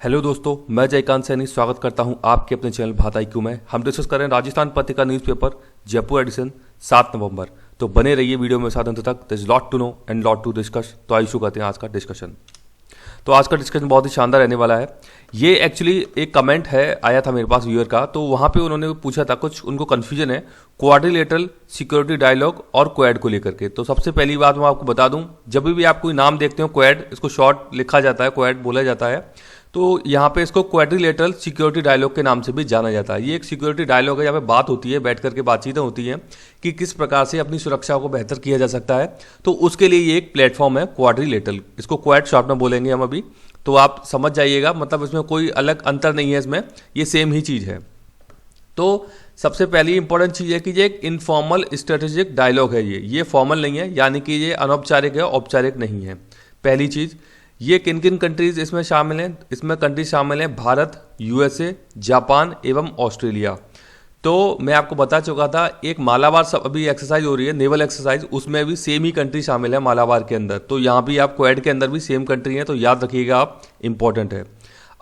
Hello दोस्तों, मैं जयकांत सैनी स्वागत करता हूं आपके अपने चैनल भात IQ में। हम डिस्कस कर रहे हैं राजस्थान पत्रिका न्यूज़पेपर जयपुर एडिशन 7 नवंबर। तो बने रहिए वीडियो में साथ अंत तक। There is lot to know and lot to discuss. तो आइए शुरू करते हैं आज का डिस्कशन। तो आज का डिस्कशन बहुत ही शानदार रहने वाला है। ये एक्चुअली एक कमेंट है आया था मेरे पास व्यूअर का, तो वहाँ पे उन्होंने पूछा था, कुछ उनको कन्फ्यूजन है क्वाड्रिलेटरल सिक्योरिटी डायलॉग और क्वाड को लेकर के। तो सबसे पहली बात मैं आपको बता दूं, जब भी आप कोई नाम देखते हो क्वाड, इसको शॉर्ट लिखा जाता है, क्वाड बोला जाता है, तो यहाँ पे इसको क्वाड्रिलेटरल सिक्योरिटी डायलॉग के नाम से भी जाना जाता है। ये एक सिक्योरिटी डायलॉग है, यहाँ पे बात होती है, बैठ करके बातचीतें होती हैं कि किस प्रकार से अपनी सुरक्षा को बेहतर किया जा सकता है। तो उसके लिए ये एक प्लेटफॉर्म है क्वाड्रिलेटरल, इसको क्वाड शॉर्ट में बोलेंगे हम अभी। तो आप समझ जाइएगा, मतलब इसमें कोई अलग अंतर नहीं है, इसमें ये सेम ही चीज़ है। तो सबसे पहली इंपॉर्टेंट चीज़ है कि ये एक इनफॉर्मल स्ट्रेटेजिक डायलॉग है। ये फॉर्मल नहीं है, यानी कि ये अनौपचारिक है, औपचारिक नहीं है। पहली चीज़, ये किन किन कंट्रीज इसमें शामिल हैं? इसमें कंट्रीज शामिल हैं भारत, USA, जापान एवं ऑस्ट्रेलिया। तो मैं आपको बता चुका था, एक मालाबार अभी एक्सरसाइज हो रही है, नेवल एक्सरसाइज, उसमें भी सेम ही कंट्री शामिल है मालाबार के अंदर। तो यहाँ भी आप क्वाड के अंदर भी सेम कंट्री है, तो याद रखिएगा आप, इंपॉर्टेंट है।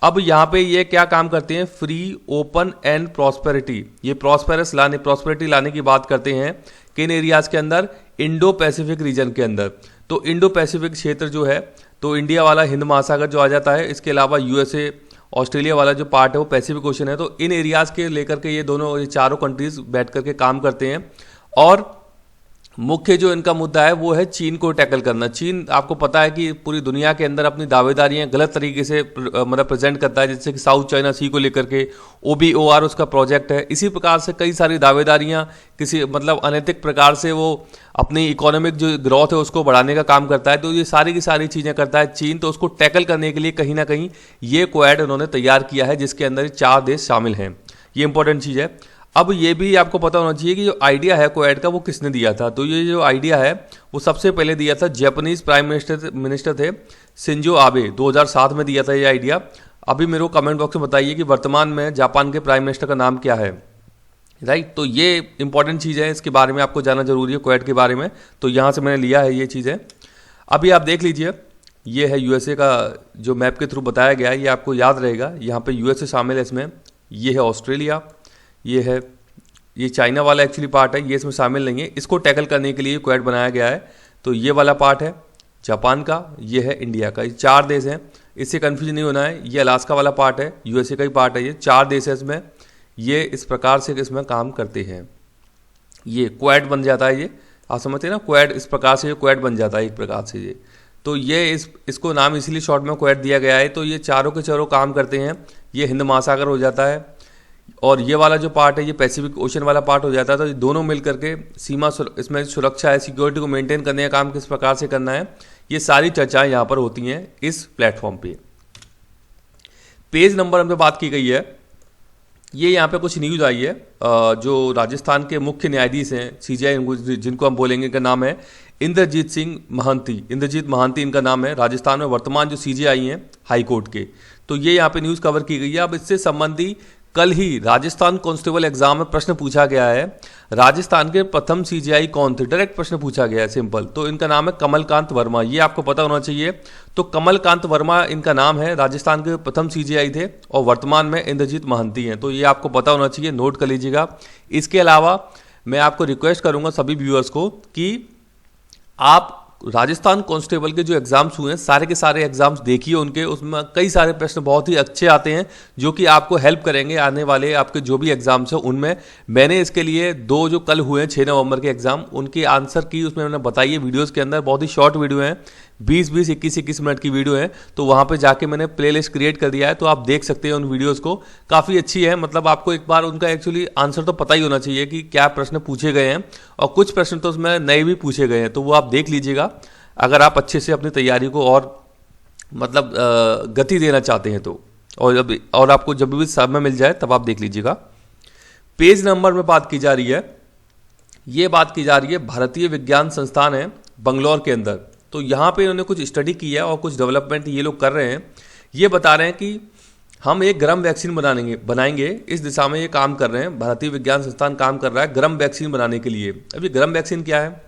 अब यहाँ पे ये क्या काम करते हैं? फ्री, ओपन एंड प्रॉस्पेरिटी, ये प्रॉस्पेरिटी लाने की बात करते हैं। किन एरियाज के अंदर? इंडो पैसिफिक रीजन के अंदर। तो इंडो पैसिफिक क्षेत्र जो है, तो इंडिया वाला हिंद महासागर जो आ जाता है, इसके अलावा USA, ऑस्ट्रेलिया वाला जो पार्ट है वो पैसिफिक ओशन है। तो इन एरियाज के लेकर के ये चारों कंट्रीज बैठ करके काम करते हैं। और मुख्य जो इनका मुद्दा है वो है चीन को टैकल करना। चीन, आपको पता है कि पूरी दुनिया के अंदर अपनी दावेदारियां गलत तरीके से मतलब प्रेजेंट करता है, जैसे कि साउथ चाइना सी को लेकर के OBOR उसका प्रोजेक्ट है। इसी प्रकार से कई सारी दावेदारियां किसी मतलब अनैतिक प्रकार से वो अपनी इकोनॉमिक जो ग्रोथ है उसको बढ़ाने का काम करता है। तो ये सारी की सारी चीज़ें करता है चीन। तो उसको टैकल करने के लिए कहीं ना कहीं ये क्वाड उन्होंने तैयार किया है, जिसके अंदर 4 देश शामिल हैं। ये इंपॉर्टेंट चीज़ है। अब ये भी आपको पता होना चाहिए कि जो आइडिया है क्वाड का वो किसने दिया था। तो ये जो आइडिया है वो सबसे पहले दिया था जापानीज प्राइम मिनिस्टर थे शिंजो आबे, 2007 में दिया था ये आइडिया। अभी मेरे को कमेंट बॉक्स में बताइए कि वर्तमान में जापान के प्राइम मिनिस्टर का नाम क्या है, राइट। तो ये इंपॉर्टेंट चीज़ है, इसके बारे में आपको जानना जरूरी है क्वाड के बारे में। तो यहाँ से मैंने लिया है ये चीज़ें। अभी आप देख लीजिए, ये है USA का जो मैप के थ्रू बताया गया है, ये आपको याद रहेगा। यहाँ पे USA शामिल है इसमें, ये है ऑस्ट्रेलिया, ये चाइना वाला एक्चुअली पार्ट है, ये इसमें शामिल नहीं है। इसको टैकल करने के लिए क्वाड बनाया गया है। तो ये वाला पार्ट है जापान का, ये है इंडिया का। ये 4 देश हैं, इससे कन्फ्यूजन नहीं होना है। ये अलास्का वाला पार्ट है, USA का ही पार्ट है। ये 4 देश है इसमें। ये इस प्रकार से इसमें काम करते हैं। ये क्वाड बन जाता है। ये आप समझते हैं ना, क्वाड, इस प्रकार से ये क्वाड बन जाता है एक प्रकार से ये। तो ये इसको नाम इसीलिए शॉर्ट में क्वाड दिया गया है। तो ये चारों के चारों काम करते हैं। ये हिंद महासागर हो जाता है, और ये वाला जो पार्ट है ये पैसिफिक ओशन वाला पार्ट हो जाता है। तो ये दोनों मिल करके सीमा इसमें सुरक्षा है, सिक्योरिटी को मेंटेन करने का काम किस प्रकार से करना है, ये सारी चर्चाएं यहाँ पर होती हैं इस प्लेटफॉर्म पे। पेज नंबर हम पे बात की गई है। ये यहाँ पे कुछ न्यूज़ आई है। जो राजस्थान के मुख्य न्यायाधीश हैं CJI, जिनको हम बोलेंगे, का नाम है इंद्रजीत महांती इनका नाम है। राजस्थान में वर्तमान जो CJI हैं हाई कोर्ट के, तो ये यहाँ पे न्यूज़ कवर की गई है। अब इससे संबंधी कल ही राजस्थान कांस्टेबल एग्जाम में प्रश्न पूछा गया है, राजस्थान के प्रथम CJI कौन थे? डायरेक्ट प्रश्न पूछा गया है, सिंपल। तो इनका नाम है कमलकांत वर्मा, ये आपको पता होना चाहिए। तो कमलकांत वर्मा इनका नाम है, राजस्थान के प्रथम CJI थे, और वर्तमान में इंद्रजीत महांती हैं। तो ये आपको पता होना चाहिए, नोट कर लीजिएगा। इसके अलावा मैं आपको रिक्वेस्ट करूंगा सभी व्यूअर्स को कि आप राजस्थान कांस्टेबल के जो एग्जाम्स हुए हैं, सारे के सारे एग्जाम्स देखिए उनके। उसमें कई सारे प्रश्न बहुत ही अच्छे आते हैं, जो कि आपको हेल्प करेंगे आने वाले आपके जो भी एग्जाम्स हैं उनमें। मैंने इसके लिए 2 जो कल हुए हैं 6 नवंबर के एग्जाम, उनके आंसर की उसमें मैंने बताई है वीडियोज़ के अंदर। बहुत ही शॉर्ट वीडियो है, 20-20, 21-21 मिनट की वीडियो है। तो वहाँ पे जाके मैंने प्लेलिस्ट क्रिएट कर दिया है, तो आप देख सकते हैं उन वीडियोज़ को। काफ़ी अच्छी है, मतलब आपको एक बार उनका एक्चुअली आंसर तो पता ही होना चाहिए कि क्या प्रश्न पूछे गए हैं, और कुछ प्रश्न तो उसमें नए भी पूछे गए हैं। तो वो आप देख लीजिएगा, अगर आप अच्छे से अपनी तैयारी को और मतलब गति देना चाहते हैं तो। और आपको जब भी समय मिल जाए तब आप देख लीजिएगा। पेज नंबर में बात की जा रही है, ये बात की जा रही है भारतीय विज्ञान संस्थान है बंगलौर के अंदर। तो यहाँ पे इन्होंने कुछ स्टडी की है और कुछ डेवलपमेंट ये लोग कर रहे हैं। ये बता रहे हैं कि हम एक गर्म वैक्सीन बनाएंगे, इस दिशा में ये काम कर रहे हैं। भारतीय विज्ञान संस्थान काम कर रहा है गर्म वैक्सीन बनाने के लिए। अब ये गर्म वैक्सीन क्या है?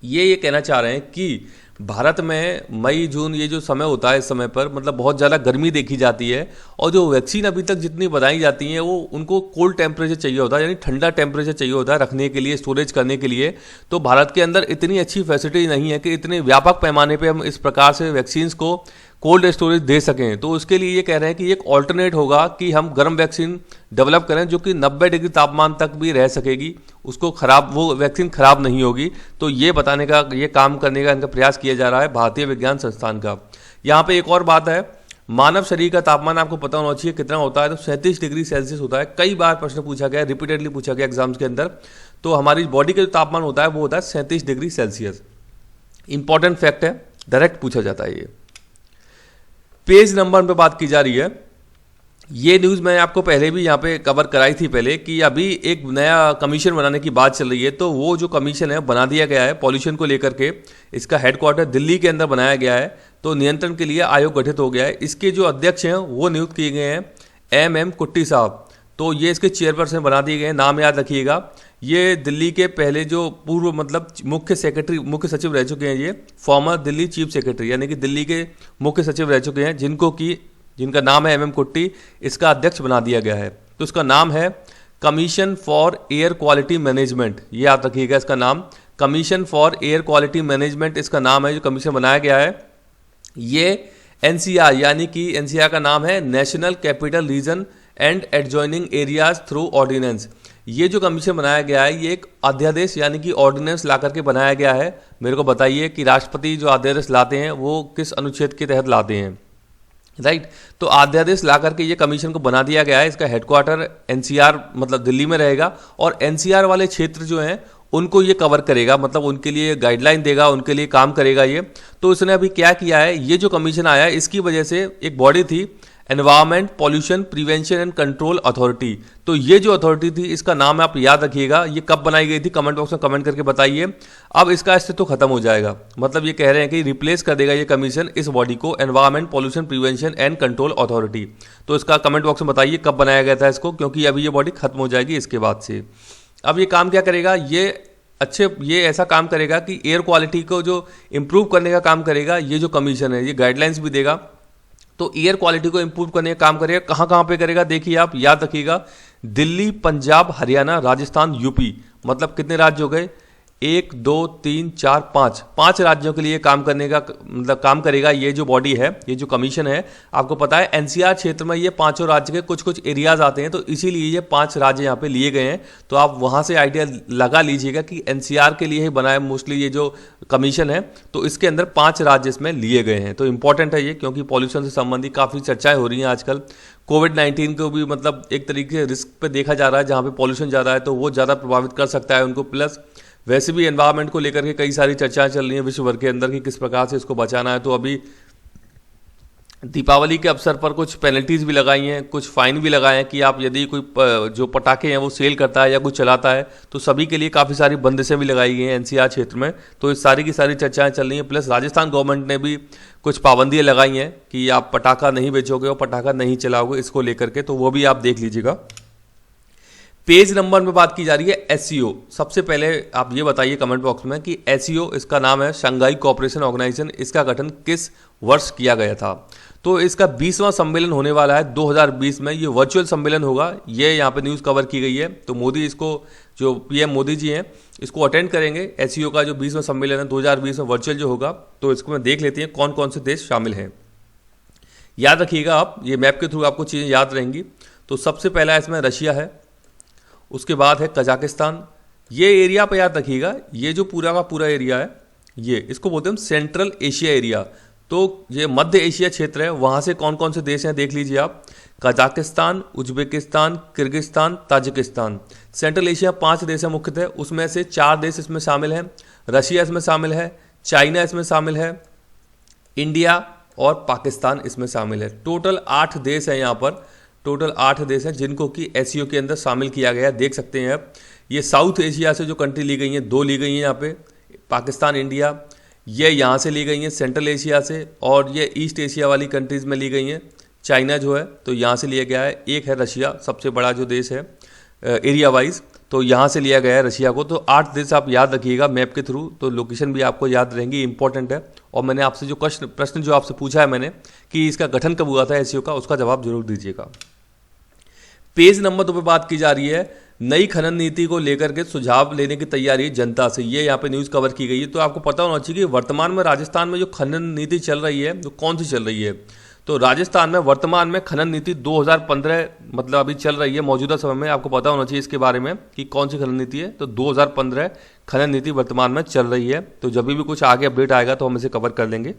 ये कहना चाह रहे हैं कि भारत में मई जून ये जो समय होता है, इस समय पर मतलब बहुत ज़्यादा गर्मी देखी जाती है, और जो वैक्सीन अभी तक जितनी बनाई जाती हैं वो उनको कोल्ड टेम्परेचर चाहिए होता है, यानी ठंडा टेम्परेचर चाहिए होता है रखने के लिए, स्टोरेज करने के लिए। तो भारत के अंदर इतनी अच्छी फैसिलिटी नहीं है कि इतने व्यापक पैमाने पर हम इस प्रकार से वैक्सीन को कोल्ड स्टोरेज दे सकें। तो उसके लिए ये कह रहे हैं कि एक ऑल्टरनेट होगा कि हम गर्म वैक्सीन डेवलप करें जो कि 90 डिग्री तापमान तक भी रह सकेगी, उसको खराब, वो वैक्सीन खराब नहीं होगी। तो ये बताने का, ये काम करने का इनका प्रयास किया जा रहा है भारतीय विज्ञान संस्थान का। यहाँ पे एक और बात है, मानव शरीर का तापमान आपको पता होना चाहिए कितना होता है, तो 37 डिग्री सेल्सियस होता है। कई बार प्रश्न पूछा गया, रिपीटेडली पूछा गया एग्जाम्स के अंदर। तो हमारी बॉडी का जो तापमान होता है वो होता है 37 डिग्री सेल्सियस। इंपॉर्टेंट फैक्ट है, डायरेक्ट पूछा जाता है ये। पेज नंबर पे बात की जा रही है। ये न्यूज़ मैं आपको पहले भी यहाँ पे कवर कराई थी पहले, कि अभी एक नया कमीशन बनाने की बात चल रही है। तो वो जो कमीशन है बना दिया गया है पॉल्यूशन को लेकर के, इसका हेडक्वार्टर दिल्ली के अंदर बनाया गया है। तो नियंत्रण के लिए आयोग गठित हो गया है। इसके जो अध्यक्ष हैं वो नियुक्त किए गए हैं MM कुट्टी साहब। तो ये इसके चेयरपर्सन बना दिए गए हैं, नाम याद रखिएगा। ये दिल्ली के पहले जो पूर्व मतलब मुख्य सचिव रह चुके हैं, ये फॉर्मर दिल्ली चीफ सेक्रेटरी, यानी कि दिल्ली के मुख्य सचिव रह चुके हैं, जिनका नाम है MM कुट्टी। इसका अध्यक्ष बना दिया गया है। तो इसका नाम है commission for air quality management, ये याद रखिएगा इसका नाम, commission for air quality management इसका नाम है जो कमीशन बनाया गया है। ये NCR, यानी कि NCR का नाम है national capital region and adjoining areas through ordinance. ये जो कमीशन बनाया गया है ये एक अध्यादेश यानी कि ऑर्डिनेंस ला करके बनाया गया है। मेरे को बताइए कि राष्ट्रपति जो अध्यादेश लाते हैं वो किस अनुच्छेद के तहत लाते हैं, राइट। तो अध्यादेश ला करके ये कमीशन को बना दिया गया है। इसका हेडक्वार्टर NCR मतलब दिल्ली में रहेगा, और NCR वाले क्षेत्र जो हैं उनको ये कवर करेगा, मतलब उनके लिए गाइडलाइन देगा, उनके लिए काम करेगा ये। तो इसने अभी क्या किया है, ये जो कमीशन आया है इसकी वजह से एक बॉडी थी environment pollution prevention and control authority. तो ये जो अथॉरिटी थी इसका नाम आप याद रखिएगा। ये कब बनाई गई थी, कमेंट बॉक्स में कमेंट करके बताइए। अब इसका अस्तित्व खत्म हो जाएगा, मतलब ये कह रहे हैं कि रिप्लेस कर देगा ये कमीशन इस बॉडी को, environment pollution prevention and control authority. तो इसका कमेंट बॉक्स में बताइए कब बनाया गया था इसको, क्योंकि अभी ये बॉडी खत्म हो जाएगी इसके बाद से। अब ये काम क्या करेगा, ये ऐसा काम करेगा कि एयर क्वालिटी को जो इम्प्रूव करने का काम करेगा ये जो कमीशन है, ये गाइडलाइंस भी देगा। तो एयर क्वालिटी को इम्प्रूव करने का काम करेगा। कहाँ पे करेगा, देखिए आप याद रखिएगा, दिल्ली, पंजाब, हरियाणा, राजस्थान, यूपी, मतलब कितने राज्य हो गए, 1 2 3 4 5 राज्यों के लिए काम करने का मतलब काम करेगा ये जो बॉडी है, ये जो कमीशन है। आपको पता है NCR क्षेत्र में ये पांचों राज्य के कुछ कुछ एरियाज आते हैं, तो इसीलिए ये 5 राज्य यहाँ पे लिए गए हैं। तो आप वहाँ से आइडिया लगा लीजिएगा कि NCR के लिए ही बनाया मोस्टली ये जो कमीशन है। तो इसके अंदर 5 राज्य इसमें लिए गए हैं। तो इंपॉर्टेंट है ये, क्योंकि पॉल्यूशन से संबंधित काफ़ी चर्चाएं हो रही हैं आजकल। कोविड-19 को भी मतलब एक तरीके से रिस्क पे देखा जा रहा है, जहाँ पे पॉल्यूशन ज़्यादा है तो वो ज़्यादा प्रभावित कर सकता है उनको। प्लस वैसे भी एनवायरनमेंट को लेकर के कई सारी चर्चाएं चल रही हैं विश्व भर के अंदर कि किस प्रकार से इसको बचाना है। तो अभी दीपावली के अवसर पर कुछ पेनल्टीज भी लगाई हैं, कुछ फाइन भी लगाए हैं कि आप यदि कोई जो पटाखे हैं वो सेल करता है या कुछ चलाता है तो सभी के लिए काफ़ी सारी बंदिशें भी लगाई गई हैं NCR क्षेत्र में। तो इस सारी की सारी चर्चाएं चल रही हैं। प्लस राजस्थान गवर्नमेंट ने भी कुछ पाबंदियां लगाई हैं कि आप पटाखा नहीं बेचोगे और पटाखा नहीं चलाओगे, इसको लेकर के, तो वो भी आप देख लीजिएगा। पेज नंबर में बात की जा रही है SCO। सबसे पहले आप ये बताइए कमेंट बॉक्स में कि SCO इसका नाम है शंघाई कोऑपरेशन ऑर्गेनाइजेशन। इसका गठन किस वर्ष किया गया था? तो इसका 20वां सम्मेलन होने वाला है 2020 में। ये वर्चुअल सम्मेलन होगा, ये यहाँ पे न्यूज़ कवर की गई है। तो मोदी इसको, जो PM मोदी जी हैं, इसको अटेंड करेंगे। SCO का जो 20वां सम्मेलन है 2020 में वर्चुअल जो होगा। तो इसको मैं देख लेते हैं कौन कौन से देश शामिल हैं। याद रखिएगा आप, ये मैप के थ्रू आपको चीज़ें याद रहेंगी। तो सबसे पहला इसमें रशिया है, उसके बाद है कजाकिस्तान। ये एरिया पे याद रखिएगा, ये जो पूरा का पूरा एरिया है ये, इसको बोलते हैं सेंट्रल एशिया एरिया। तो ये मध्य एशिया क्षेत्र है, वहाँ से कौन कौन से देश हैं देख लीजिए आप, Kazakhstan, Uzbekistan, Kyrgyzstan, Tajikistan. Central Asia 5 देश हैं मुख्यतः, उसमें से 4 देश इसमें शामिल हैं। रशिया इसमें शामिल है, चाइना इसमें शामिल है, इंडिया और पाकिस्तान इसमें शामिल है। टोटल 8 देश हैं यहाँ पर, टोटल 8 देश हैं जिनको कि SCO के अंदर शामिल किया गया है। देख सकते हैं आप, ये साउथ एशिया से जो कंट्री ली गई हैं, 2 ली गई हैं यहाँ पे, पाकिस्तान, इंडिया। ये यहाँ से ली गई हैं सेंट्रल एशिया से, और ये ईस्ट एशिया वाली कंट्रीज़ में ली गई हैं। चाइना जो है तो यहाँ से लिया गया है। एक है रशिया, सबसे बड़ा जो देश है एरिया वाइज। तो यहाँ से लिया गया है रशिया को। तो 8 देश आप याद रखिएगा मैप के थ्रू, तो लोकेशन भी आपको याद रहेंगी, इंपॉर्टेंट है। और मैंने आपसे जो प्रश्न जो आपसे पूछा है मैंने कि इसका गठन कब हुआ था एससीओ का, उसका जवाब जरूर दीजिएगा। पेज नंबर 2 पे बात की जा रही है नई खनन नीति को लेकर के सुझाव लेने की तैयारी जनता से, ये यहाँ पे न्यूज़ कवर की गई है। तो आपको पता होना चाहिए कि वर्तमान में राजस्थान में जो खनन नीति चल रही है वो कौन सी चल रही है। तो राजस्थान में वर्तमान में खनन नीति 2015 मतलब अभी चल रही है मौजूदा समय में। आपको पता होना चाहिए इसके बारे में कि कौन सी खनन नीति है। तो 2015 खनन नीति वर्तमान में चल रही है। तो जब भी कुछ आगे अपडेट आएगा तो हम इसे कवर कर लेंगे।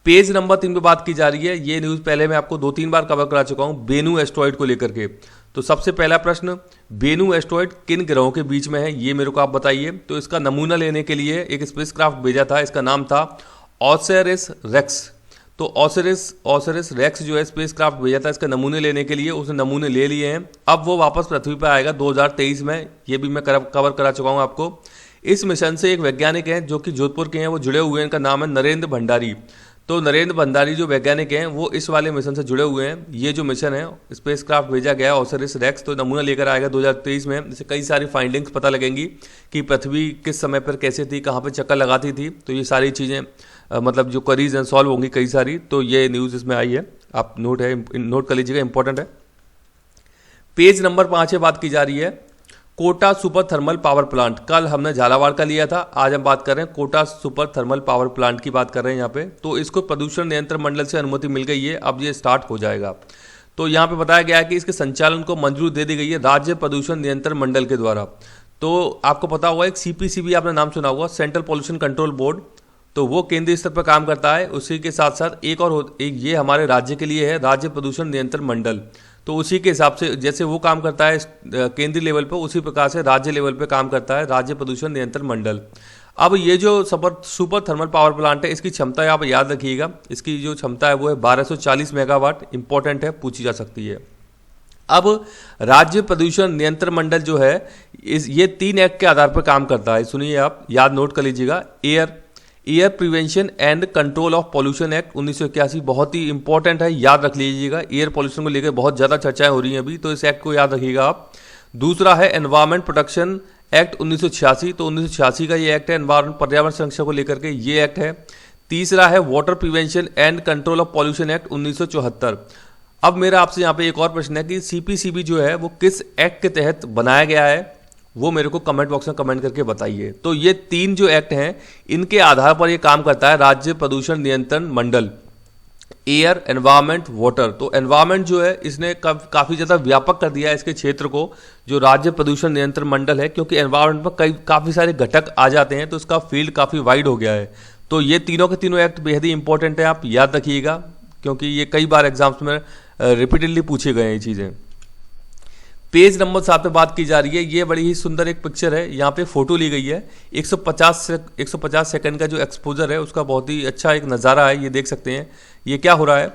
पेज नंबर 3 पे बात की जा रही है, ये न्यूज़ पहले मैं आपको 2-3 बार कवर करा चुका हूँ, बेनू एस्ट्रॉइड को लेकर के। तो सबसे पहला प्रश्न, बेनू एस्ट्रॉइड किन ग्रहों के बीच में है, ये मेरे को आप बताइए। तो इसका नमूना लेने के लिए एक स्पेसक्राफ्ट भेजा था, इसका नाम था ओसिरिस रेक्स। तो ओसिरिस रेक्स जो है स्पेसक्राफ्ट भेजा था इसका नमूने लेने के लिए, उसने नमूने ले लिए हैं। अब वो वापस पृथ्वी पर आएगा 2023 में, ये भी मैं कवर करा चुका हूँ आपको। इस मिशन से एक वैज्ञानिक हैं जो कि जोधपुर के हैं, वो जुड़े हुए हैं, इनका नाम है नरेंद्र भंडारी। तो नरेंद्र भंडारी जो वैज्ञानिक हैं वो इस वाले मिशन से जुड़े हुए हैं। ये जो मिशन है स्पेसक्राफ्ट भेजा गया है ओसिरिस रेक्स, तो नमूना लेकर आएगा 2023 में। इससे कई सारी फाइंडिंग्स पता लगेंगी कि पृथ्वी किस समय पर कैसे थी, कहाँ पे चक्कर लगाती थी। तो ये सारी चीज़ें मतलब जो क्वेरीज हैं सॉल्व होंगी कई सारी। तो ये न्यूज़ इसमें आई है, आप नोट कर लीजिएगा, इंपॉर्टेंट है। पेज नंबर 5 पे बात की जा रही है Kota super thermal power plant. कल हमने झालावाड़ का लिया था, आज हम बात कर रहे हैं Kota super thermal power plant की बात कर रहे हैं यहाँ पे। तो इसको प्रदूषण नियंत्रण मंडल से अनुमति मिल गई है, अब ये स्टार्ट हो जाएगा। तो यहाँ पे बताया गया है कि इसके संचालन को मंजूरी दे दी गई है राज्य प्रदूषण नियंत्रण मंडल के द्वारा। तो आपको पता होगा एक CPCB आपने नाम सुना होगा, सेंट्रल पॉल्यूशन कंट्रोल बोर्ड। तो वो केंद्रीय स्तर पर काम करता है। उसी के साथ साथ एक ये हमारे राज्य के लिए है राज्य प्रदूषण नियंत्रण मंडल। तो उसी के हिसाब से जैसे वो काम करता है केंद्रीय लेवल पर, उसी प्रकार से राज्य लेवल पे काम करता है राज्य प्रदूषण नियंत्रण मंडल। अब ये जो सुपर थर्मल पावर प्लांट है, इसकी क्षमता आप याद रखिएगा, इसकी जो क्षमता है वो है 1240 मेगावाट। इंपॉर्टेंट है, पूछी जा सकती है। अब राज्य प्रदूषण नियंत्रण मंडल जो है ये 3 एक्ट के आधार पर काम करता है। सुनिए, आप याद नोट कर लीजिएगा। Air prevention and control of pollution act 1981 बहुत ही इंपॉर्टेंट है, याद रख लीजिएगा। एयर पॉल्यूशन को लेकर बहुत ज़्यादा चर्चाएं हो रही हैं अभी, तो इस एक्ट को याद रखिएगा आप। दूसरा है एनवायरमेंट प्रोटेक्शन एक्ट 1986। तो 1986 का ये एक्ट है, एनवायरमेंट पर्यावरण संरक्षण को लेकर के ये एक्ट है। तीसरा है water prevention and control of pollution act 1974। अब मेरा आपसे यहाँ पे एक और प्रश्न है कि CPCB जो है वो किस एक्ट के तहत बनाया गया है, वो मेरे को कमेंट बॉक्स में कमेंट करके बताइए। तो ये 3 जो एक्ट हैं इनके आधार पर ये काम करता है राज्य प्रदूषण नियंत्रण मंडल, एयर, एनवायरमेंट, वाटर। तो एनवायरमेंट जो है इसने काफ़ी ज़्यादा व्यापक कर दिया है इसके क्षेत्र को, जो राज्य प्रदूषण नियंत्रण मंडल है, क्योंकि एनवायरमेंट पर काफ़ी सारे घटक आ जाते हैं, तो इसका फील्ड काफ़ी वाइड हो गया है। तो ये तीनों के तीनों एक्ट बेहद ही इंपॉर्टेंट है, आप याद रखिएगा, क्योंकि ये कई बार एग्जाम्स में रिपीटेडली पूछे गए हैं ये चीज़ें। पेज नंबर 7 पे बात की जा रही है, ये बड़ी ही सुंदर एक पिक्चर है, यहाँ पे फोटो ली गई है। 150 सेकंड का जो एक्सपोजर है उसका बहुत ही अच्छा एक नज़ारा है, ये देख सकते हैं। ये क्या हो रहा है,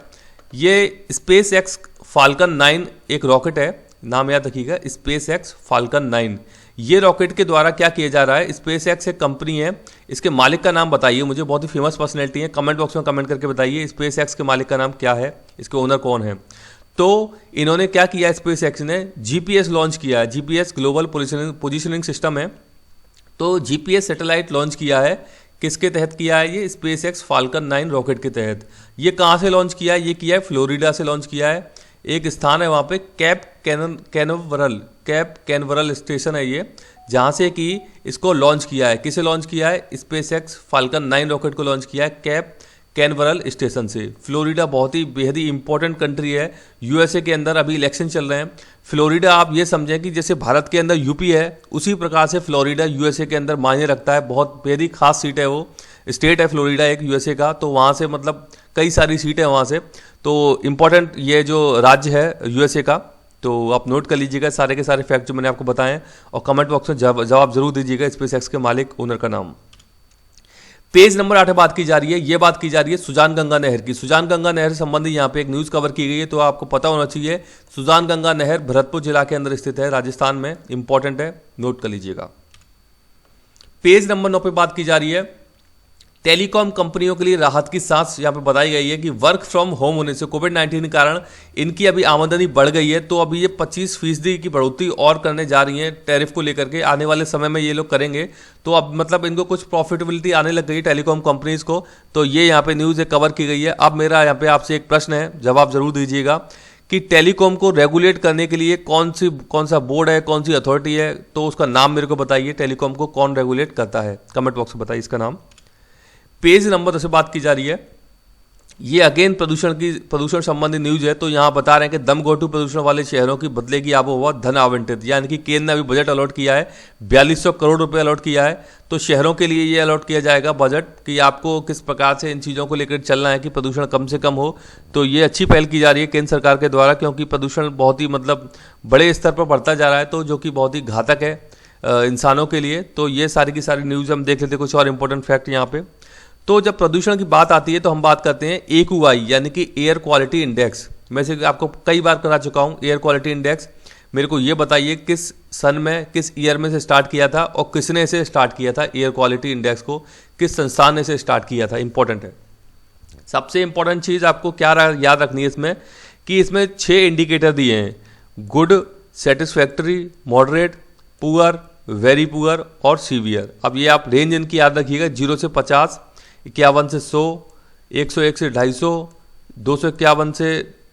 ये SpaceX फाल्कन 9 एक रॉकेट है, नाम याद रखिएगा, SpaceX फाल्कन 9। ये रॉकेट के द्वारा क्या किया जा रहा है, SpaceX एक कंपनी है, इसके मालिक का नाम बताइए मुझे, बहुत ही फेमस पर्सनैलिटी है, कमेंट बॉक्स में कमेंट करके बताइए SpaceX के मालिक का नाम क्या है, इसके ओनर कौन है। तो इन्होंने क्या किया, SpaceX ने GPS लॉन्च किया है, GPS ग्लोबल पोजिशनिंग सिस्टम है। तो GPS सैटेलाइट लॉन्च किया है, किसके तहत किया है ये, SpaceX फाल्कन 9 रॉकेट के तहत। ये कहाँ से लॉन्च किया है, ये किया है फ्लोरिडा से लॉन्च किया है। एक स्थान है वहाँ पे कैप कैनवरल स्टेशन है ये, जहाँ से कि इसको लॉन्च किया है। किसे लॉन्च किया है, SpaceX फाल्कन 9 रॉकेट को लॉन्च किया है कैप कैनवरल स्टेशन से। फ्लोरिडा बहुत ही बेहद ही इंपॉर्टेंट कंट्री है, USA के अंदर अभी इलेक्शन चल रहे हैं। फ्लोरिडा आप ये समझें कि जैसे भारत के अंदर यूपी है, उसी प्रकार से फ्लोरिडा USA के अंदर मायने रखता है, बहुत बेहद ही खास सीट है, वो स्टेट है फ्लोरिडा एक USA का। तो वहाँ से मतलब कई सारी सीटें वहाँ से, तो इम्पोर्टेंट ये जो राज्य है USA का। तो आप नोट कर लीजिएगा सारे के सारे फैक्ट जो मैंने आपको बताएं, और कमेंट बॉक्स में जवाब जरूर दीजिएगा SpaceX के मालिक ओनर का नाम। पेज नंबर 8 बात की जा रही है, ये बात की जा रही है सुजान गंगा नहर की। सुजान गंगा नहर संबंधी यहाँ पे एक न्यूज़ कवर की गई है, तो आपको पता होना चाहिए सुजान गंगा नहर भरतपुर जिला के अंदर स्थित है, राजस्थान में, इंपॉर्टेंट है, नोट कर लीजिएगा। पेज नंबर 9 पे बात की जा रही है टेलीकॉम कंपनियों के लिए राहत की सांस यहाँ पे बताई गई है कि वर्क फ्रॉम होम होने से कोविड-19 के कारण इनकी अभी आमदनी बढ़ गई है, तो अभी ये 25% की बढ़ोतरी और करने जा रही है टैरिफ को लेकर के। आने वाले समय में ये लोग करेंगे, तो अब मतलब इनको कुछ प्रॉफिटेबिलिटी आने लग गई टेलीकॉम कंपनीज को। तो ये यहाँ पे न्यूज़ कवर की गई है। अब मेरा यहाँ पे आपसे एक प्रश्न है, जवाब जरूर दीजिएगा कि टेलीकॉम को रेगुलेट करने के लिए कौन सा बोर्ड है, कौन सी अथॉरिटी है, तो उसका नाम मेरे को बताइए। टेलीकॉम को कौन रेगुलेट करता है, कमेंट बॉक्स में बताइए इसका नाम। पेज नंबर 10 से बात की जा रही है। ये अगेन प्रदूषण संबंधी न्यूज है। तो यहाँ बता रहे हैं कि दम घोटू प्रदूषण वाले शहरों की बदलेगी आबोहवा, धन आवंटित, यानी कि केंद्र ने अभी बजट अलॉट किया है, 4200 करोड़ रुपए अलॉट किया है। तो शहरों के लिए ये अलॉट किया जाएगा बजट कि आपको किस प्रकार से इन चीज़ों को लेकर चलना है कि प्रदूषण कम से कम हो। तो ये अच्छी पहल की जा रही है केंद्र सरकार के द्वारा, क्योंकि प्रदूषण बहुत ही मतलब बड़े स्तर पर बढ़ता जा रहा है, तो जो कि बहुत ही घातक है इंसानों के लिए। तो ये सारी की सारी न्यूज़ हम देख लेते हैं, कुछ और इंपॉर्टेंट फैक्ट यहाँ पे। तो जब प्रदूषण की बात आती है तो हम बात करते हैं AQI यानी कि एयर क्वालिटी इंडेक्स। मैं से आपको कई बार करा चुका हूँ एयर क्वालिटी इंडेक्स। मेरे को ये बताइए किस सन में, किस ईयर में से स्टार्ट किया था और किसने इसे स्टार्ट किया था। एयर क्वालिटी इंडेक्स को किस संस्थान ने इसे स्टार्ट किया था, इंपॉर्टेंट है। सबसे इंपॉर्टेंट चीज़ आपको क्या याद रखनी है इसमें कि इसमें 6 इंडिकेटर दिए हैं, good, satisfactory, moderate, poor, very poor और सीवियर। अब ये आप रेंज इनकी याद रखिएगा, 0 से 50, 51 से 100, 101 से 250, 251 से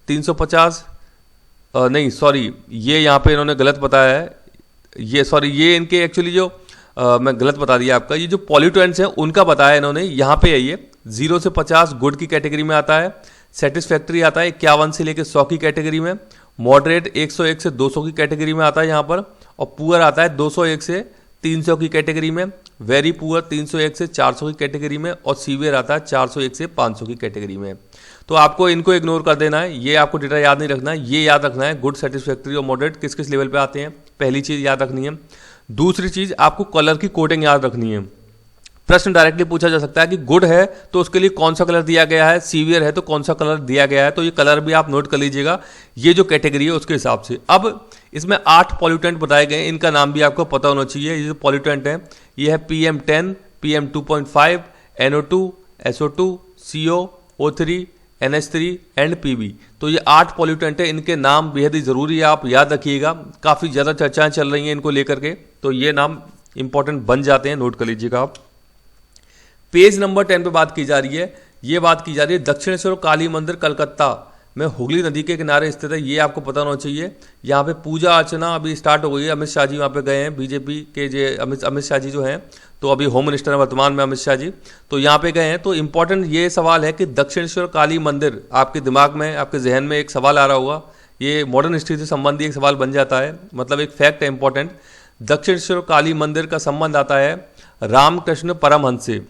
350, नहीं सॉरी, ये यहाँ पे इन्होंने गलत बताया है। ये सॉरी, ये इनके एक्चुअली जो मैं गलत बता दिया आपका, ये जो पॉल्यूटेंट्स हैं उनका बताया इन्होंने। यहाँ पे है ये 0 से 50 गुड की कैटेगरी में आता है, सेटिस्फैक्ट्री आता है 51 से लेकर 100 की कैटेगरी में, मॉडरेट 101 से 200 की कैटेगरी में आता है यहाँ पर, और पुअर आता है 201 से 300 की कैटेगरी में, वेरी पुअर 301 से 400 की कैटेगरी में, और सीवियर आता है 401 से 500 की कैटेगरी में। तो आपको इनको इग्नोर कर देना है, ये आपको डेटा याद नहीं रखना है, ये याद रखना है गुड, सेटिस्फैक्ट्री और मॉडरेट किस किस लेवल पे आते हैं, पहली चीज़ याद रखनी है। दूसरी चीज़ आपको कलर की कोडिंग याद रखनी है। प्रश्न डायरेक्टली पूछा जा सकता है कि गुड है तो उसके लिए कौन सा कलर दिया गया है, सीवियर है तो कौन सा कलर दिया गया है। तो ये कलर भी आप नोट कर लीजिएगा, ये जो कैटेगरी है उसके हिसाब से। अब इसमें 8 पॉल्यूटेंट बताए गए हैं, इनका नाम भी आपको पता होना चाहिए। ये जो पॉल्यूटेंट है ये है PM10, PM2.5, NO2, SO2, CO, O3, NH3 and PB। तो ये 8 पॉल्यूटेंट है, इनके नाम बेहद ही जरूरी है, आप याद रखिएगा। काफ़ी ज़्यादा चर्चाएं चल रही हैं इनको लेकर के, तो ये नाम इंपॉर्टेंट बन जाते हैं, नोट कर लीजिएगा आप। पेज नंबर 10 पे बात की जा रही है। ये बात की जा रही है दक्षिणेश्वर काली मंदिर कलकत्ता में हुगली नदी के किनारे स्थित है, ये आपको पता होना चाहिए। यहाँ पे पूजा अर्चना अभी स्टार्ट हो गई है। अमित शाह जी वहाँ पे गए हैं, बीजेपी के जो अमित शाह जी जो हैं, तो अभी होम मिनिस्टर है वर्तमान में अमित शाह जी, तो यहाँ पे गए हैं। तो इंपॉर्टेंट ये सवाल है कि दक्षिणेश्वर काली मंदिर, आपके दिमाग में, आपके जहन में एक सवाल आ रहा होगा, ये मॉडर्न हिस्ट्री से संबंधित एक सवाल बन जाता है, मतलब एक फैक्ट है इंपॉर्टेंट। दक्षिणेश्वर काली मंदिर का संबंध आता है रामकृष्ण परमहंस से।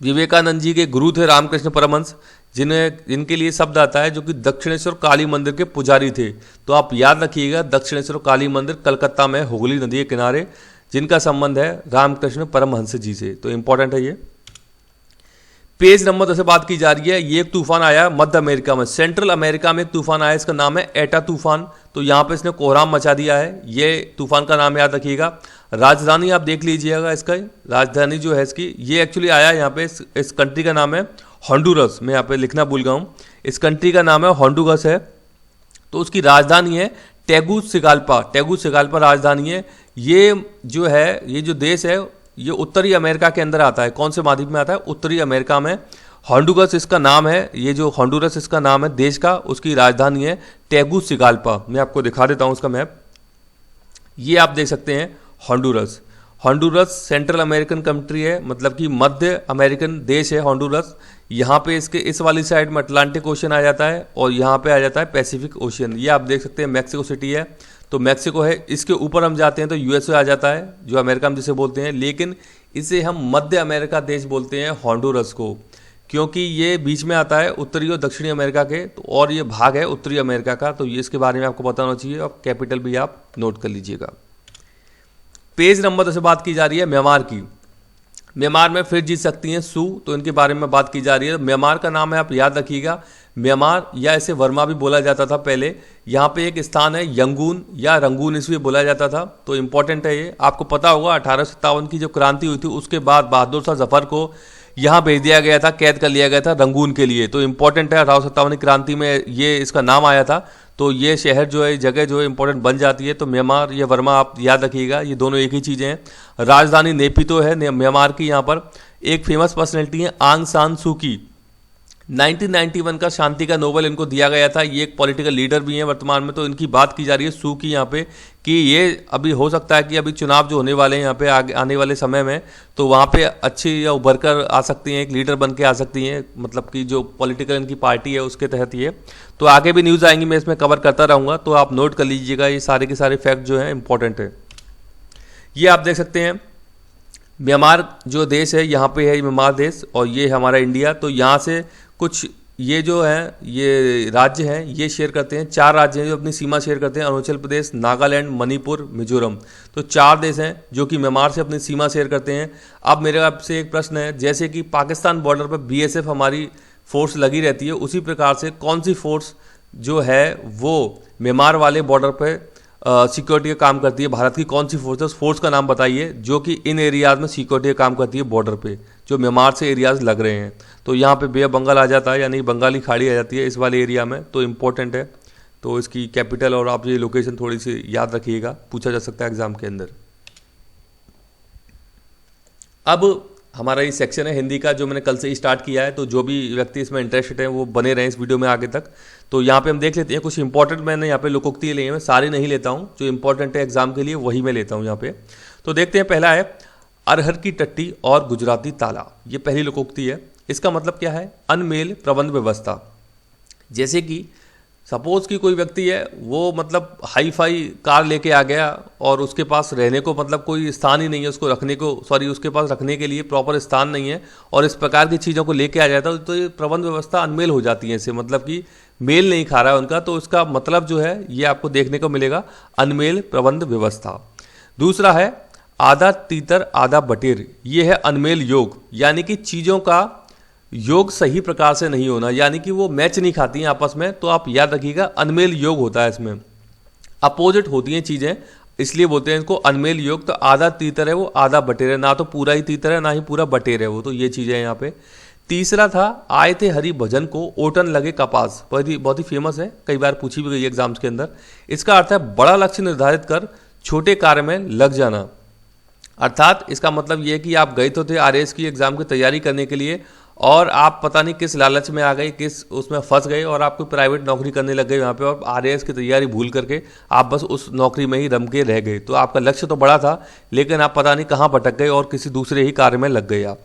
विवेकानंद जी के गुरु थे रामकृष्ण परमहंस, जिनके लिए शब्द आता है, जो कि दक्षिणेश्वर काली मंदिर के पुजारी थे। तो आप याद रखिएगा दक्षिणेश्वर काली मंदिर कलकत्ता में हुगली नदी के किनारे, जिनका संबंध है रामकृष्ण परमहंस जी से। तो इंपॉर्टेंट है ये। पेज नंबर 10 से बात की जा रही है। ये एक तूफान आया मध्य अमेरिका में, सेंट्रल अमेरिका में एक तूफान आया, इसका नाम है एटा तूफान। तो यहाँ पे इसने कोहराम मचा दिया है। ये तूफान का नाम याद रखिएगा। राजधानी आप देख लीजिएगा, इसका राजधानी जो है इसकी, ये एक्चुअली आया यहाँ पे, इस कंट्री का नाम है होंडुरस। मैं यहाँ पे लिखना भूल गया हूँ, इस कंट्री का नाम है होंडुरस है। तो उसकी राजधानी है टेगुसिगाल्पा, टेगुसिगाल्पा राजधानी है। ये जो है, ये जो देश है, ये उत्तरी अमेरिका के अंदर आता है। कौन से महाद्वीप में आता है? उत्तरी अमेरिका में। होंडुरस इसका नाम है, ये जो होंडुरस इसका नाम है देश का, उसकी राजधानी है टेगुसिगाल्पा। मैं आपको दिखा देता हूँ उसका मैप, ये आप देख सकते हैं Honduras. Honduras central American country है, मतलब कि मध्य अमेरिकन देश है होंडुरस। यहाँ पे इसके इस वाली साइड में अटलांटिक ओशन आ जाता है और यहाँ पे आ जाता है पैसिफिक ओशन। ये आप देख सकते हैं मैक्सिको सिटी है, तो मैक्सिको है। इसके ऊपर हम जाते हैं तो यूएसए आ जाता है, जो अमेरिका में जिसे बोलते हैं, लेकिन इसे हम मध्य अमेरिका देश बोलते हैं होंडुरस को, क्योंकि ये बीच में आता है उत्तरी और दक्षिणी अमेरिका के, तो और ये भाग है उत्तरी अमेरिका का। तो ये इसके बारे में आपको पता होना चाहिए और कैपिटल भी आप नोट कर लीजिएगा। पेज नंबर 10 से बात की जा रही है म्यांमार की। म्यांमार में फिर जीत सकती हैं सू, तो इनके बारे में बात की जा रही है। म्यांमार का नाम है, आप याद रखिएगा, म्यांमार या इसे वर्मा भी बोला जाता था पहले। यहाँ पे एक स्थान है यंगून या रंगून, इसलिए बोला जाता था। तो इंपॉर्टेंट है ये, आपको पता होगा 1857 की जो क्रांति हुई थी, उसके बाद बहादुर शाह जफर को यहाँ भेज दिया गया था, कैद कर लिया गया था रंगून के लिए। तो इंपॉर्टेंट है, 1857 क्रांति में ये इसका नाम आया था। तो ये शहर जो है, जगह जो है इंपॉर्टेंट बन जाती है। तो म्यांमार या वर्मा आप याद रखिएगा, ये दोनों एक ही चीज़ें हैं। राजधानी नेपितो है म्यांमार की। यहाँ पर एक फेमस पर्सनैलिटी है आंग सान सू की। 1991 का शांति का नोबेल इनको दिया गया था। ये एक पॉलिटिकल लीडर भी हैं वर्तमान में। तो इनकी बात की जा रही है सू की यहाँ पे, कि ये अभी हो सकता है कि अभी चुनाव जो होने वाले हैं यहाँ पे आने वाले समय में, तो वहाँ पे अच्छी या उभर कर आ सकती हैं, एक लीडर बन के आ सकती हैं, मतलब कि जो पॉलिटिकल इनकी पार्टी है उसके तहत ये। तो आगे भी न्यूज़ आएंगी, मैं इसमें कवर करता रहूँगा, तो आप नोट कर लीजिएगा। ये सारे के सारे फैक्ट जो हैं इंपॉर्टेंट है। ये आप देख सकते हैं म्यांमार जो देश है, यहाँ पे है म्यांमार देश, और ये हमारा इंडिया। तो यहाँ से कुछ ये जो है ये राज्य हैं, ये शेयर करते हैं। 4 राज्य हैं जो अपनी सीमा शेयर करते हैं, अरुणाचल प्रदेश, नागालैंड, मणिपुर, मिजोरम। तो 4 देश हैं जो कि म्यांमार से अपनी सीमा शेयर करते हैं। अब मेरे आपसे एक प्रश्न है, जैसे कि पाकिस्तान बॉर्डर पर BSF हमारी फोर्स लगी रहती है, उसी प्रकार से कौन सी फोर्स जो है वो म्यांमार वाले बॉर्डर पर सिक्योरिटी का काम करती है? भारत की कौन सी फोर्स है, उस फोर्स का नाम बताइए जो कि इन एरियाज में सिक्योरिटी का काम करती है बॉर्डर पे, जो म्यांमार से एरियाज लग रहे हैं। तो यहाँ पे बे ऑफ बंगाल आ जाता है, यानी बंगाली खाड़ी आ जाती है इस वाले एरिया में। तो इम्पोर्टेंट है, तो इसकी कैपिटल और आप ये लोकेशन थोड़ी सी याद रखिएगा, पूछा जा सकता है एग्जाम के अंदर। अब हमारा ये सेक्शन है हिंदी का, जो मैंने कल से ही स्टार्ट किया है। तो जो भी व्यक्ति इसमें इंटरेस्टेड है वो बने रहें इस वीडियो में आगे तक। तो यहाँ पे हम देख लेते हैं कुछ इंपॉर्टेंट, मैंने यहाँ पे लोकोक्ति लिए हैं, मैं सारे नहीं लेता हूँ, जो इंपॉर्टेंट है एग्जाम के लिए वही मैं लेता हूँ यहाँ पे। तो देखते हैं, पहला है अरहर की टट्टी और गुजराती ताला। ये पहली लोकोक्ति है। इसका मतलब क्या है? अनमेल प्रबंध व्यवस्था। जैसे कि सपोज कि कोई व्यक्ति है, वो मतलब हाई फाई कार लेके आ गया और उसके पास रहने को मतलब कोई स्थान ही नहीं है, उसको रखने को उसके पास रखने के लिए प्रॉपर स्थान नहीं है, और इस प्रकार की चीज़ों को लेके आ जाता है, तो ये प्रबंध व्यवस्था अनमेल हो जाती है इससे, मतलब कि मेल नहीं खा रहा है उनका। तो इसका मतलब जो है ये आपको देखने को मिलेगा, अनमेल प्रबंध व्यवस्था। दूसरा है आधा तीतर आधा बटेर। ये है अनमेल योग, यानी कि चीज़ों का योग सही प्रकार से नहीं होना, यानी कि वो मैच नहीं खाती हैं आपस में। तो आप याद रखिएगा, अनमेल योग होता है इसमें, अपोजिट होती हैं चीज़ें, इसलिए बोलते हैं इसको अनमेल योग। तो आधा तीतर है वो, आधा बटेर है, ना तो पूरा ही तीतर है ना ही पूरा बटेर है वो। तो ये चीज़ें यहाँ पे। तीसरा था आए थे हरि भजन को ओटन लगे कपास। बहुत ही फेमस है, कई बार पूछी भी गई एग्जाम्स के अंदर। इसका अर्थ है बड़ा लक्ष्य निर्धारित कर छोटे कार्य में लग जाना। अर्थात इसका मतलब ये है कि आप गए तो थे RAS की एग्जाम की तैयारी करने के लिए, और आप पता नहीं किस लालच में आ गए, किस उसमें फंस गए, और आप कोई प्राइवेट नौकरी करने लग गए वहाँ पे, और RAS की तैयारी भूल करके आप बस उस नौकरी में ही रम के रह गए। तो आपका लक्ष्य तो बड़ा था, लेकिन आप पता नहीं कहाँ भटक गए और किसी दूसरे ही कार्य में लग गए आप।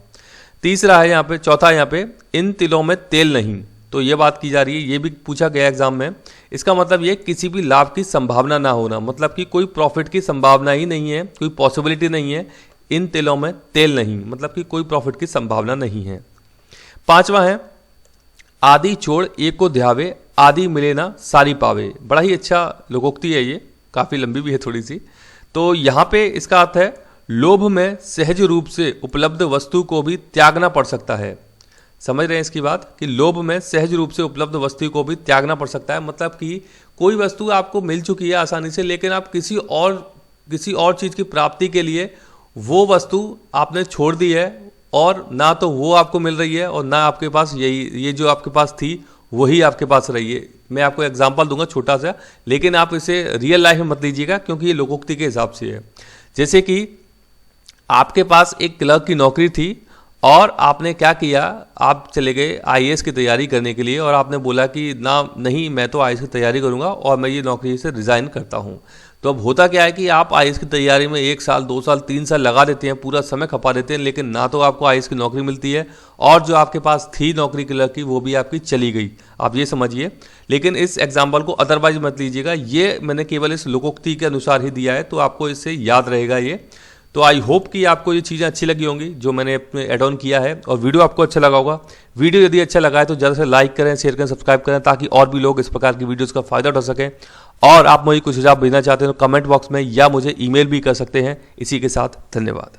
तीसरा है यहाँ पे, चौथा यहाँ पे, इन तिलों में तेल नहीं। तो ये बात की जा रही है, ये भी पूछा गया एग्जाम में। इसका मतलब ये किसी भी लाभ की संभावना ना होना, मतलब कि कोई प्रॉफिट की संभावना ही नहीं है, कोई पॉसिबिलिटी नहीं है। इन तिलों में तेल नहीं, मतलब कि कोई प्रॉफिट की संभावना नहीं है। पांचवा है आदि छोड़ एक को ध्यावे, आदि मिले ना सारी पावे। बड़ा ही अच्छा लोकोक्ति है ये, काफ़ी लंबी भी है थोड़ी सी। तो यहाँ पे इसका अर्थ है लोभ में सहज रूप से उपलब्ध वस्तु को भी त्यागना पड़ सकता है। समझ रहे हैं इसकी बात, कि लोभ में सहज रूप से उपलब्ध वस्तु को भी त्यागना पड़ सकता है। मतलब कि कोई वस्तु आपको मिल चुकी है आसानी से, लेकिन आप किसी और चीज़ की प्राप्ति के लिए वो वस्तु आपने छोड़ दी है, और ना तो वो आपको मिल रही है और ना आपके पास ये जो आपके पास थी वही आपके पास रही है। मैं आपको एग्जांपल दूंगा छोटा सा, लेकिन आप इसे रियल लाइफ में मत लीजिएगा, क्योंकि ये लोकोक्ति के हिसाब से है। जैसे कि आपके पास एक क्लर्क की नौकरी थी, और आपने क्या किया, आप चले गए IAS की तैयारी करने के लिए, और आपने बोला कि नहीं मैं तो IAS की तैयारी करूंगा और मैं ये नौकरी से रिज़ाइन करता हूं। तो अब होता क्या है कि आप IAS की तैयारी में 1 साल 2 साल 3 साल लगा देते हैं, पूरा समय खपा देते हैं, लेकिन ना तो आपको IAS की नौकरी मिलती है, और जो आपके पास थी नौकरी क्लर्क की वो भी आपकी चली गई। आप ये समझिए, लेकिन इस एग्जाम्पल को अदरवाइज मत लीजिएगा, ये मैंने केवल इस लोकोक्ति के अनुसार ही दिया है, तो आपको इससे याद रहेगा ये। तो आई होप कि आपको ये चीज़ें अच्छी लगी होंगी जो मैंने अपने एड ऑन किया है, और वीडियो आपको अच्छा लगा होगा। वीडियो यदि अच्छा लगा है तो ज़्यादा से लाइक करें, शेयर करें, सब्सक्राइब करें, ताकि और भी लोग इस प्रकार की वीडियोस का फायदा उठा सकें। और आप मुझे कुछ सुझाव भेजना चाहते हैं तो कमेंट बॉक्स में या मुझे ईमेल भी कर सकते हैं। इसी के साथ धन्यवाद।